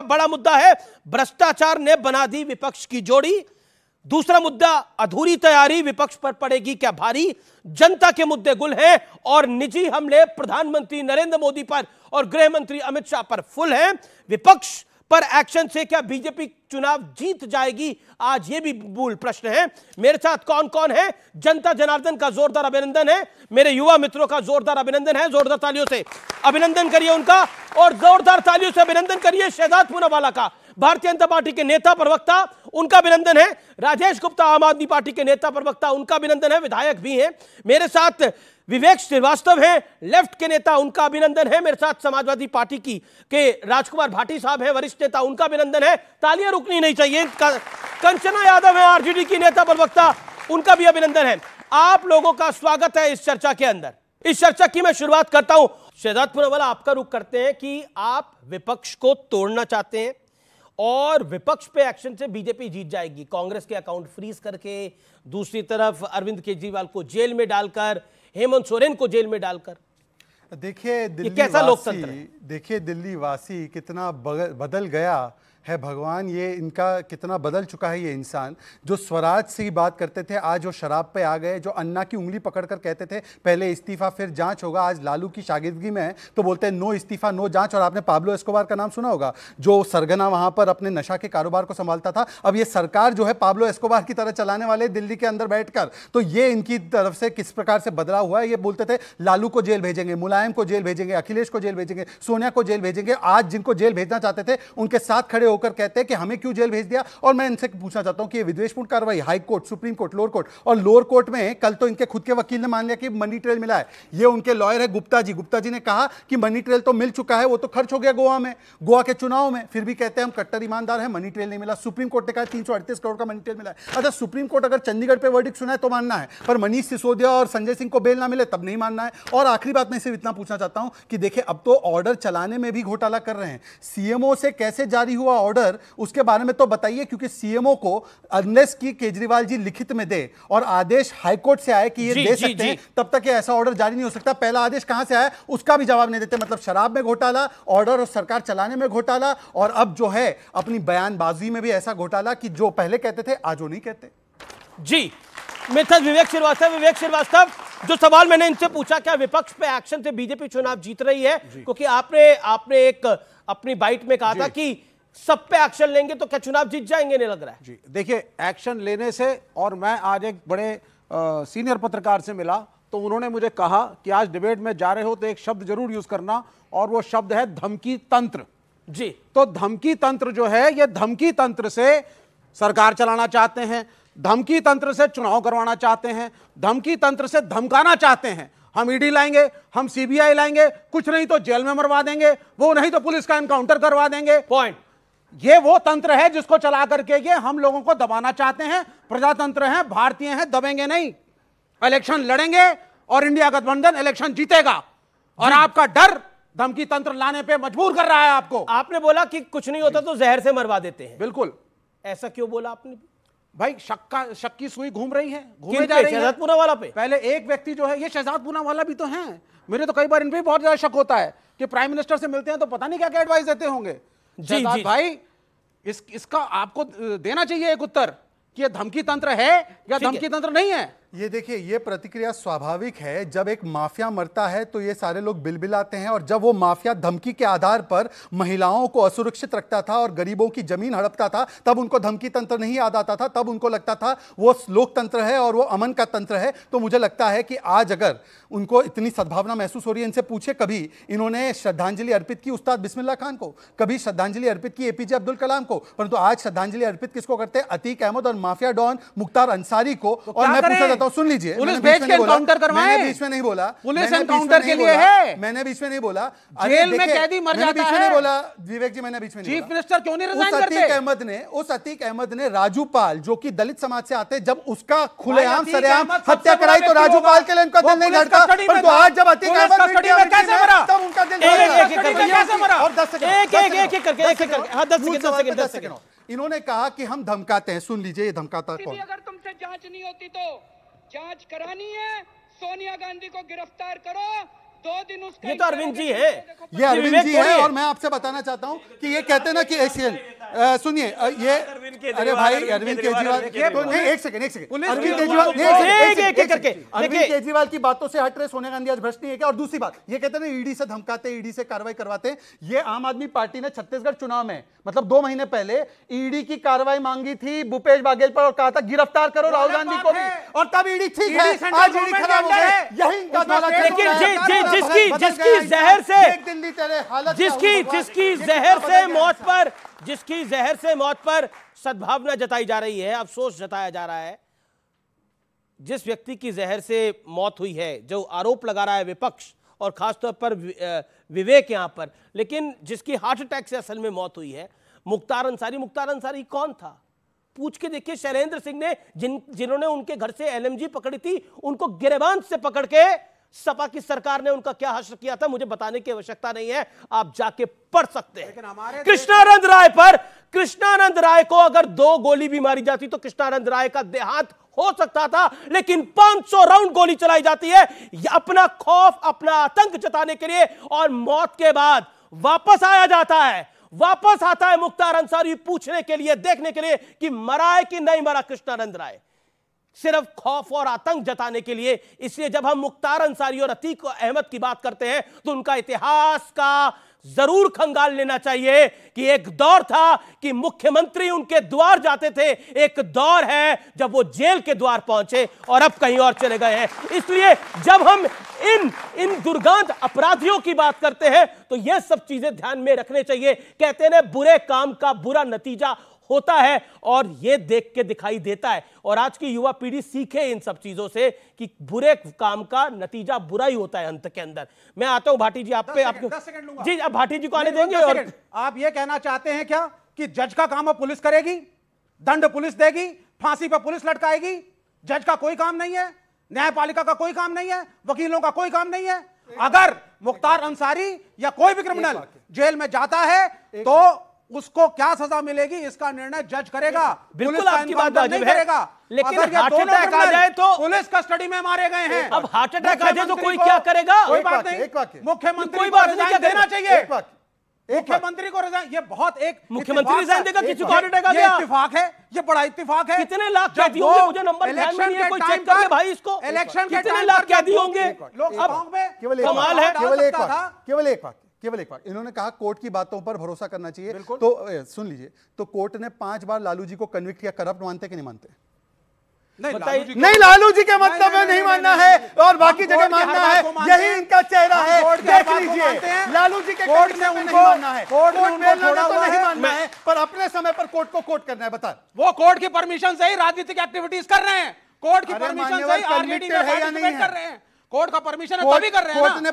बड़ा मुद्दा है भ्रष्टाचार ने बना दी विपक्ष की जोड़ी। दूसरा मुद्दा अधूरी तैयारी विपक्ष पर पड़ेगी क्या भारी। जनता के मुद्दे गुल हैं और निजी हमले प्रधानमंत्री नरेंद्र मोदी पर और गृह मंत्री अमित शाह पर फुल हैं। विपक्ष पर एक्शन से क्या बीजेपी चुनाव जीत जाएगी, आज यह भी मूल प्रश्न है। मेरे साथ कौन कौन है, जनता जनार्दन का जोरदार अभिनंदन है, मेरे युवा मित्रों का जोरदार अभिनंदन है, जोरदार तालियों से अभिनंदन करिए उनका, और जोरदार तालियों से अभिनंदन करिए शहजाद पूनावाला का, भारतीय जनता पार्टी के नेता प्रवक्ता, उनका अभिनंदन है। राजेश गुप्ता आम आदमी पार्टी के नेता प्रवक्ता, उनका अभिनंदन है, विधायक भी हैं। मेरे साथ विवेक श्रीवास्तव हैं, लेफ्ट के नेता, उनका अभिनंदन है। मेरे साथ समाजवादी पार्टी के राजकुमार भाटी साहब हैं, वरिष्ठ नेता, उनका अभिनंदन है। तालियां रुकनी नहीं चाहिए। कंचना यादव है, आरजेडी की नेता प्रवक्ता, उनका भी अभिनंदन है। आप लोगों का स्वागत है इस चर्चा के अंदर। इस चर्चा की मैं शुरुआत करता हूं। शहजाद पूनावाला, आपका रुख करते हैं कि आप विपक्ष को तोड़ना चाहते हैं और विपक्ष पे एक्शन से बीजेपी जीत जाएगी, कांग्रेस के अकाउंट फ्रीज करके, दूसरी तरफ अरविंद केजरीवाल को जेल में डालकर, हेमंत सोरेन को जेल में डालकर। देखिए दिल्ली वासी कितना बदल गया है भगवान, ये इनका कितना बदल चुका है ये इंसान। जो स्वराज से ही बात करते थे आज वो शराब पे आ गए, जो अन्ना की उंगली पकड़कर कहते थे पहले इस्तीफा फिर जांच होगा, आज लालू की शागिर्दगी में है तो बोलते हैं नो इस्तीफा नो जांच। और आपने पाब्लो एस्कोबार का नाम सुना होगा, जो सरगना वहां पर अपने नशा के कारोबार को संभालता था। अब ये सरकार जो है पाब्लो एस्कोबार की तरह चलाने वाले दिल्ली के अंदर बैठकर, तो ये इनकी तरफ से किस प्रकार से बदलाव हुआ है। ये बोलते थे लालू को जेल भेजेंगे, मुलायम को जेल भेजेंगे, अखिलेश को जेल भेजेंगे, सोनिया को जेल भेजेंगे। आज जिनको जेल भेजना चाहते थे उनके साथ खड़े होकर कहते हैं कि हमें क्यों जेल भेज दिया। और मैं इनसे पूछना चाहता हूं कि ये विद्वेषपूर्ण कार्रवाई high court, supreme court, lower court और लोअर कोर्ट में कल तो इनके खुद के वकील ने मान लिया कि मनी ट्रेल मिला है। ये उनके लॉयर है गुप्ता जी ने कहा कि मनी ट्रेल तो मिल चुका है, वो तो खर्च हो गया गोवा में, गोवा के चुनाव में, फिर भी कहते हैं हम कट्टर ईमानदार हैं, मनी ट्रेल नहीं मिला। सुप्रीम कोर्ट ने कहा 338 करोड़ का मनी ट्रेल मिला है। अच्छा, सुप्रीम कोर्ट अगर चंडीगढ़ पे वर्डिक्ट सुना है तो मानना है, पर मनीष सिसोदिया और संजय सिंह को बेल ना मिले तब नहीं मानना है। और आखिरी बात मैं सिर्फ इतना पूछना चाहता हूं कि देखिए अब तो ऑर्डर चलाने में भी घोटाला कर रहे हैं। सीएमओ से कैसे जारी हुआ ऑर्डर उसके बारे में तो बताइए, क्योंकि सीएमओ को अनलेस की केजरीवाल जी लिखित में दे और आदेश हाईकोर्ट से आए कि ये दे सकते हैं, तब तक ये ऐसा ऑर्डर जारी नहीं हो सकता। पहला आदेश कहां से आया उसका भी जवाब नहीं देते। मतलब शराब में घोटाला, ऑर्डर और सरकार चलाने में घोटाला, और अब जो है अपनी बयानबाजी में भी ऐसा घोटाला कि जो पहले कहते थे आज वो नहीं कहते। जी, मेरे साथ विवेक श्रीवास्तव, जो सवाल मैंने इनसे पूछा, क्या विपक्ष पे एक्शन से बीजेपी चुनाव जीत रही है, क्योंकि आपने एक अपनी बाइट में कहा था कि सब पे एक्शन लेंगे तो क्या चुनाव जीत जाएंगे, नहीं लग रहा है। जी देखिए, एक्शन लेने से, और मैं आज एक बड़े सीनियर पत्रकार से मिला तो उन्होंने मुझे कहा कि आज डिबेट में जा रहे हो तो एक शब्द जरूर यूज करना, और वो शब्द है धमकी तंत्र। जी, तो धमकी तंत्र जो है, ये धमकी तंत्र से सरकार चलाना चाहते हैं, धमकी तंत्र से चुनाव करवाना चाहते हैं, धमकी तंत्र से धमकाना चाहते हैं। हम ईडी लाएंगे, हम सीबीआई लाएंगे, कुछ नहीं तो जेल में मरवा देंगे, वो नहीं तो पुलिस का एनकाउंटर करवा देंगे। पॉइंट, ये वो तंत्र है जिसको चला करके ये हम लोगों को दबाना चाहते हैं। प्रजातंत्र हैं, भारतीय हैं, दबेंगे नहीं, इलेक्शन लड़ेंगे और इंडिया गठबंधन इलेक्शन जीतेगा। और आपका डर धमकी तंत्र लाने पे मजबूर कर रहा है आपको। आपने बोला कि कुछ नहीं होता तो जहर से मरवा देते हैं। बिल्कुल, ऐसा क्यों बोला आपने? भाई शक की सुई घूम रही है, घूमे जा रही है। शहजाद पूनावाला पे पहले एक व्यक्ति जो है, ये शहजाद पूनावाला भी तो हैं, मेरे तो कई बार इन पे बहुत ज्यादा शक होता है कि प्राइम मिनिस्टर से मिलते हैं तो पता नहीं क्या क्या एडवाइस देते होंगे। जी भाई, इसका आपको देना चाहिए एक उत्तर कि ये धमकी तंत्र है या धमकी तंत्र नहीं है। ये देखिए, ये प्रतिक्रिया स्वाभाविक है। जब एक माफिया मरता है तो ये सारे लोग बिलबिलाते हैं, और जब वो माफिया धमकी के आधार पर महिलाओं को असुरक्षित रखता था और गरीबों की जमीन हड़पता था, तब उनको धमकी तंत्र नहीं याद आता था, तब उनको लगता था वो लोकतंत्र है और वो अमन का तंत्र है। तो मुझे लगता है कि आज अगर उनको इतनी सद्भावना महसूस हो रही है, इनसे पूछे कभी इन्होंने श्रद्धांजलि अर्पित की उस्ताद बिस्मिल्लाह खान को, कभी श्रद्धांजलि अर्पित की एपीजे अब्दुल कलाम को, परंतु आज श्रद्धांजलि अर्पित किसको करते हैं? अतीक अहमद और माफिया डॉन मुख्तार अंसारी को। और मैं पूछना चाहता हूं, सुन लीजिए, पुलिस भेज के एनकाउंटर करवाएं। मैंने बीच में नहीं बोला, पुलिस एनकाउंटर के लिए है, मैंने बीच में नहीं बोला। जेल में कैदी मर जाता है, नहीं बोला विवेक जी, मैंने बीच में नहीं बोला। चीफ मिनिस्टर क्यों नहीं रिजाइन करते? उस अतीक अहमद ने राजूपाल, जो कि दलित समाज से आते, जब उसका खुलेआम सरेआम हत्या कराई तो राजूपाल के लिए उनका दिल नहीं धड़का, परंतु आज जब अतीक अहमद कस्टडी में कैसे मरा, तब उनका दिल कैसे मरा। और 10 सेकंड, इन्होंने कहा कि हम धमकाते हैं। सुन लीजिए, ये धमकाता कौन? अगर तुमसे जांच नहीं होती तो जांच करानी है, सोनिया गांधी को गिरफ्तार करो, ये तो अरविंद जी है, ये अरविंद जी है। और मैं आपसे बताना चाहता हूं कि ये कहते हैं ना कि सुनिए ये, अरे भाई अरविंद केजरीवाल, एक सेकंड अरविंद केजरीवाल की बातों से हट रहे सोनिया गांधी आज भ्रष्ट नहीं है क्या? और दूसरी बात, ये कहते हैं ना ईडी से धमकाते, ईडी से कार्रवाई करवाते हैं। ये आम आदमी पार्टी ने छत्तीसगढ़ चुनाव में मतलब 2 महीने पहले ईडी की कार्रवाई मांगी थी भूपेश बाघेल पर और कहा था गिरफ्तार करो राहुल गांधी को भी, और तब ईडी ठीक है, आज ईडी खराब हो गए। यही इनका जिसकी जहर से मौत पर सद्भावना जताई जा रही है, अफसोस जताया जा रहा है, जिस व्यक्ति की जहर से मौत हुई है, जो आरोप लगा रहा है विपक्ष और खासतौर पर विवेक यहां पर, लेकिन जिसकी हार्ट अटैक से असल में मौत हुई है, मुख्तार अंसारी। मुख्तार अंसारी कौन था? पूछ के देखिए। शैलेंद्र सिंह ने जिन्होंने उनके घर से एलएमजी पकड़ी थी, उनको गिरेबान से पकड़ के सपा की सरकार ने उनका क्या हश्र किया था, मुझे बताने की आवश्यकता नहीं है, आप जाके पढ़ सकते हैं। कृष्णानंद राय को अगर 2 गोली भी मारी जाती तो कृष्णानंद राय का देहांत हो सकता था, लेकिन 500 राउंड गोली चलाई जाती है अपना खौफ, अपना आतंक जताने के लिए, और मौत के बाद वापस आया जाता है, वापस आता है मुख्तार अंसारी पूछने के लिए, देखने के लिए कि मरा है कि नहीं मरा कृष्णानंद राय, सिर्फ खौफ और आतंक जताने के लिए। इसलिए जब हम मुख्तार अंसारी और अतीक अहमद की बात करते हैं तो उनका इतिहास का जरूर खंगाल लेना चाहिए कि एक दौर था कि मुख्यमंत्री उनके द्वार जाते थे, एक दौर है जब वो जेल के द्वार पहुंचे और अब कहीं और चले गए हैं। इसलिए जब हम इन दुर्गांत अपराधियों की बात करते हैं तो ये सब चीजें ध्यान में रखने चाहिए। कहते हैं ना, बुरे काम का बुरा नतीजा होता है, और ये देख के दिखाई देता है। और आज की युवा पीढ़ी सीखे इन सब चीजों से कि बुरे काम का नतीजा बुरा ही होता है अंत के अंदर। मैं आता हूं भाटी जी, आप पे आपको 10 सेकंड लूंगा जी, अब भाटी जी को आने देंगे। और आप ये कहना चाहते हैं क्या कि जज का काम अब पुलिस करेगी, दंड पुलिस देगी, फांसी पर पुलिस लटकाएगी? जज का कोई काम नहीं है, न्यायपालिका का कोई काम नहीं है, वकीलों का कोई काम नहीं है। अगर मुख्तार अंसारी या कोई भी क्रिमिनल जेल में जाता है तो उसको क्या सजा मिलेगी, इसका निर्णय जज करेगा। बिल्कुल आपकी बात वाजिब है, लेकिन हार्ट अटैक आ जाए तो पुलिस कस्टडी में मारे गए हैं। अब हार्ट अटैक आ जाए तो कोई क्या करेगा? कोई बात नहीं, मुख्यमंत्री को रिजाइन देना चाहिए। मुख्यमंत्री को रिजाइन, ये बहुत एक मुख्यमंत्री रिजाइन देगा, किसी को हार्ट अटैक आ गया, इत्तेफाक है, ये बड़ा इत्तेफाक है। कितने लाख कैदी होंगे? मुझे नंबर ध्यान में नहीं है, कोई चेक कर ले भाई इसको। इलेक्शन के कितने लाख कैदी होंगे? कमाल है। केवल एक बात इन्होंने कहा कोर्ट की बातों पर भरोसा करना चाहिए। तो सुन लीजिए, तो कोर्ट ने 5 बार लालू जी को कन्विक्ट किया, करप्ट मानते कि नहीं मानते? नहीं, लालू जी के मतलब में नहीं मानना है और बाकी जगह मानना है, यही इनका चेहरा है। देख लीजिए, लालू जी के कोर्ट में नहीं मानना है, कोर्ट में नहीं मानना है, पर अपने समय पर कोर्ट को कोर्ट करना है। बता, वो कोर्ट की परमिशन से ही राजनीतिक एक्टिविटीज कर रहे हैं, कोर्ट की परमिशन से ही आरजेडी में पार्टिसिपेट कर रहे हैं, कोर्ट का परमिशन है तभी कर रहे हैं ना।